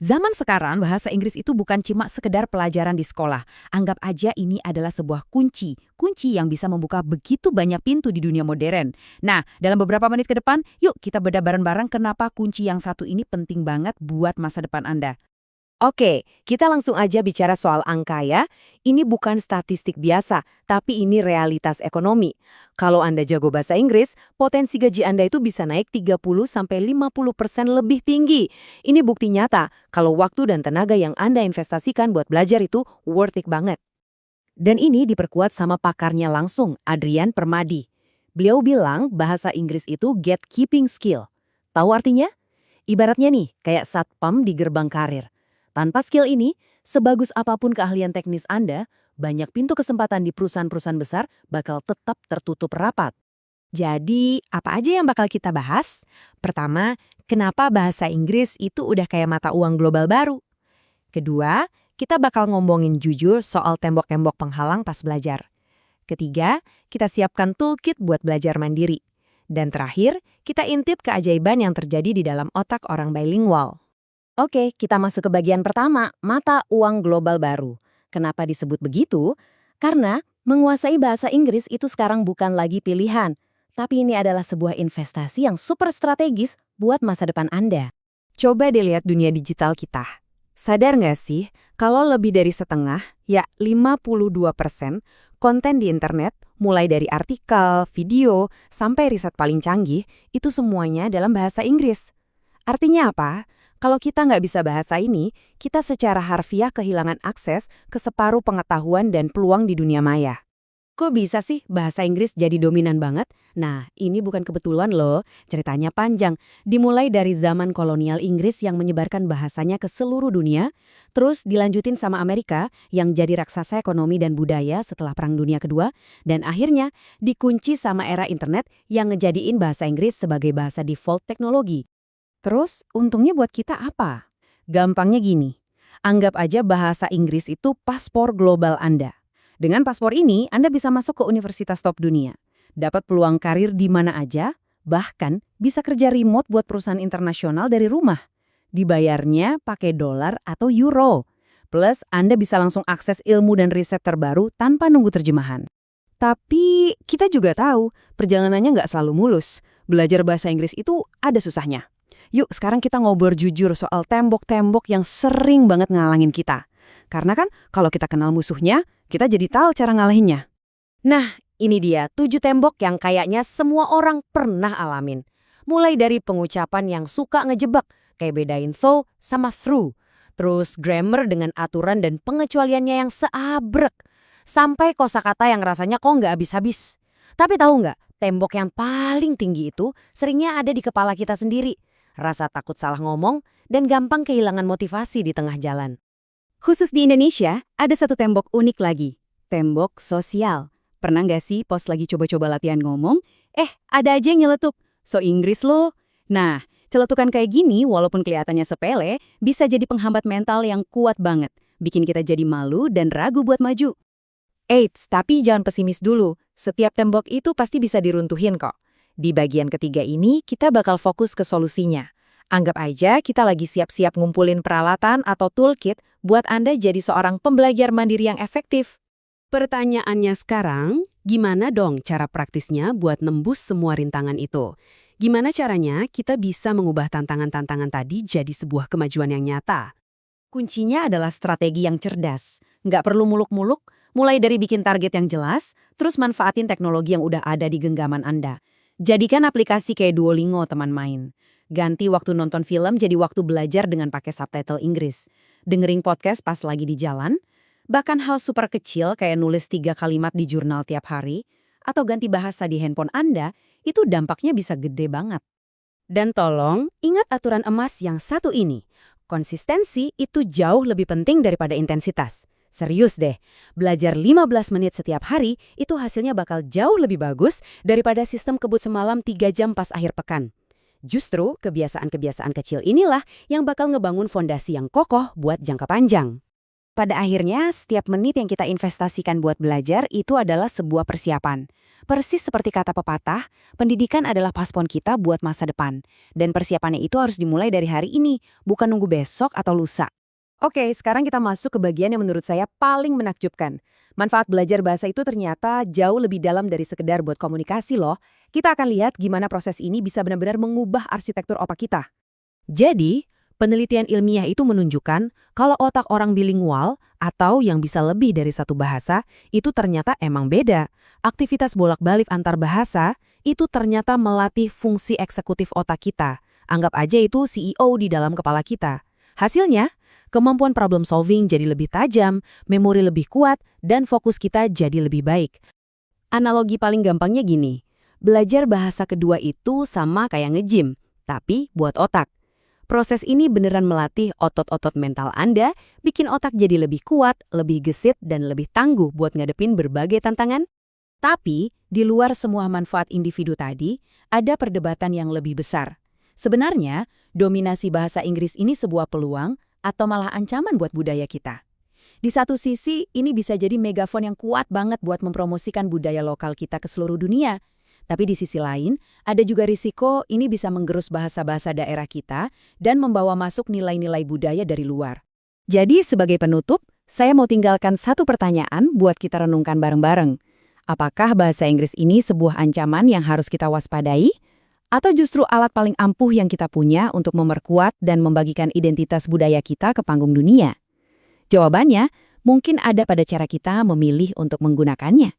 Zaman sekarang bahasa Inggris itu bukan cuma sekedar pelajaran di sekolah. Anggap aja ini adalah sebuah kunci yang bisa membuka begitu banyak pintu di dunia modern. Nah, dalam beberapa menit ke depan, yuk kita bedah bareng-bareng kenapa kunci yang satu ini penting banget buat masa depan Anda. Oke, kita langsung aja bicara soal angka ya. Ini bukan statistik biasa, tapi ini realitas ekonomi. Kalau Anda jago bahasa Inggris, potensi gaji Anda itu bisa naik 30-50% lebih tinggi. Ini bukti nyata kalau waktu dan tenaga yang Anda investasikan buat belajar itu worth it banget. Dan ini diperkuat sama pakarnya langsung, Adrian Permadi. Beliau bilang bahasa Inggris itu gatekeeping skill. Tahu artinya? Ibaratnya nih, kayak satpam di gerbang karir. Tanpa skill ini, sebagus apapun keahlian teknis Anda, banyak pintu kesempatan di perusahaan-perusahaan besar bakal tetap tertutup rapat. Jadi, apa aja yang bakal kita bahas? Pertama, kenapa bahasa Inggris itu udah kayak mata uang global baru? Kedua, kita bakal ngomongin jujur soal tembok-tembok penghalang pas belajar. Ketiga, kita siapkan toolkit buat belajar mandiri. Dan terakhir, kita intip keajaiban yang terjadi di dalam otak orang bilingual. Oke, kita masuk ke bagian pertama, mata uang global baru. Kenapa disebut begitu? Karena menguasai bahasa Inggris itu sekarang bukan lagi pilihan, tapi ini adalah sebuah investasi yang super strategis buat masa depan Anda. Coba dilihat dunia digital kita. Sadar nggak sih, kalau lebih dari setengah, ya 52%, konten di internet, mulai dari artikel, video, sampai riset paling canggih, itu semuanya dalam bahasa Inggris. Artinya apa? Kalau kita nggak bisa bahasa ini, kita secara harfiah kehilangan akses ke separuh pengetahuan dan peluang di dunia maya. Kok bisa sih bahasa Inggris jadi dominan banget? Nah, ini bukan kebetulan loh, ceritanya panjang. Dimulai dari zaman kolonial Inggris yang menyebarkan bahasanya ke seluruh dunia, terus dilanjutin sama Amerika yang jadi raksasa ekonomi dan budaya setelah Perang Dunia Kedua, dan akhirnya dikunci sama era internet yang ngejadiin bahasa Inggris sebagai bahasa default teknologi. Terus, untungnya buat kita apa? Gampangnya gini, anggap aja bahasa Inggris itu paspor global Anda. Dengan paspor ini, Anda bisa masuk ke universitas top dunia, dapat peluang karir di mana aja, bahkan bisa kerja remote buat perusahaan internasional dari rumah. Dibayarnya pakai dolar atau euro. Plus, Anda bisa langsung akses ilmu dan riset terbaru tanpa nunggu terjemahan. Tapi, kita juga tahu, perjalanannya nggak selalu mulus. Belajar bahasa Inggris itu ada susahnya. Yuk, sekarang kita ngobrol jujur soal tembok-tembok yang sering banget ngalangin kita. Karena kan, kalau kita kenal musuhnya, kita jadi tahu cara ngalahinnya. Nah, ini dia 7 tembok yang kayaknya semua orang pernah alamin. Mulai dari pengucapan yang suka ngejebak, kayak bedain though sama through. Terus grammar dengan aturan dan pengecualiannya yang seabrek. Sampai kosakata yang rasanya kok nggak habis-habis. Tapi tahu nggak, tembok yang paling tinggi itu seringnya ada di kepala kita sendiri. Rasa takut salah ngomong, dan gampang kehilangan motivasi di tengah jalan. Khusus di Indonesia, ada satu tembok unik lagi. Tembok sosial. Pernah nggak sih pos lagi coba-coba latihan ngomong? Ada aja yang nyeletuk. So Inggris lo. Nah, celetukan kayak gini walaupun kelihatannya sepele, bisa jadi penghambat mental yang kuat banget. Bikin kita jadi malu dan ragu buat maju. Eits, tapi jangan pesimis dulu. Setiap tembok itu pasti bisa diruntuhin kok. Di bagian ketiga ini, kita bakal fokus ke solusinya. Anggap aja kita lagi siap-siap ngumpulin peralatan atau toolkit buat Anda jadi seorang pembelajar mandiri yang efektif. Pertanyaannya sekarang, gimana dong cara praktisnya buat nembus semua rintangan itu? Gimana caranya kita bisa mengubah tantangan-tantangan tadi jadi sebuah kemajuan yang nyata? Kuncinya adalah strategi yang cerdas. Nggak perlu muluk-muluk, mulai dari bikin target yang jelas, terus manfaatin teknologi yang udah ada di genggaman Anda. Jadikan aplikasi kayak Duolingo teman main. Ganti waktu nonton film jadi waktu belajar dengan pakai subtitle Inggris. Dengerin podcast pas lagi di jalan. Bahkan hal super kecil kayak nulis 3 kalimat di jurnal tiap hari, atau ganti bahasa di handphone Anda, itu dampaknya bisa gede banget. Dan tolong, ingat aturan emas yang satu ini. Konsistensi itu jauh lebih penting daripada intensitas. Serius deh, belajar 15 menit setiap hari itu hasilnya bakal jauh lebih bagus daripada sistem kebut semalam 3 jam pas akhir pekan. Justru kebiasaan-kebiasaan kecil inilah yang bakal ngebangun fondasi yang kokoh buat jangka panjang. Pada akhirnya, setiap menit yang kita investasikan buat belajar itu adalah sebuah persiapan. Persis seperti kata pepatah, pendidikan adalah paspon kita buat masa depan. Dan persiapannya itu harus dimulai dari hari ini, bukan nunggu besok atau lusa. Oke, sekarang kita masuk ke bagian yang menurut saya paling menakjubkan. Manfaat belajar bahasa itu ternyata jauh lebih dalam dari sekedar buat komunikasi loh. Kita akan lihat gimana proses ini bisa benar-benar mengubah arsitektur otak kita. Jadi, penelitian ilmiah itu menunjukkan kalau otak orang bilingual atau yang bisa lebih dari satu bahasa itu ternyata emang beda. Aktivitas bolak-balik antar bahasa itu ternyata melatih fungsi eksekutif otak kita. Anggap aja itu CEO di dalam kepala kita. Hasilnya, kemampuan problem solving jadi lebih tajam, memori lebih kuat, dan fokus kita jadi lebih baik. Analogi paling gampangnya gini, belajar bahasa kedua itu sama kayak nge-gym, tapi buat otak. Proses ini beneran melatih otot-otot mental Anda, bikin otak jadi lebih kuat, lebih gesit, dan lebih tangguh buat ngadepin berbagai tantangan. Tapi, di luar semua manfaat individu tadi, ada perdebatan yang lebih besar. Sebenarnya, dominasi bahasa Inggris ini sebuah peluang atau malah ancaman buat budaya kita. Di satu sisi, ini bisa jadi megafon yang kuat banget buat mempromosikan budaya lokal kita ke seluruh dunia. Tapi di sisi lain, ada juga risiko ini bisa menggerus bahasa-bahasa daerah kita dan membawa masuk nilai-nilai budaya dari luar. Jadi sebagai penutup, saya mau tinggalkan satu pertanyaan buat kita renungkan bareng-bareng. Apakah bahasa Inggris ini sebuah ancaman yang harus kita waspadai? Atau justru alat paling ampuh yang kita punya untuk memperkuat dan membagikan identitas budaya kita ke panggung dunia? Jawabannya mungkin ada pada cara kita memilih untuk menggunakannya.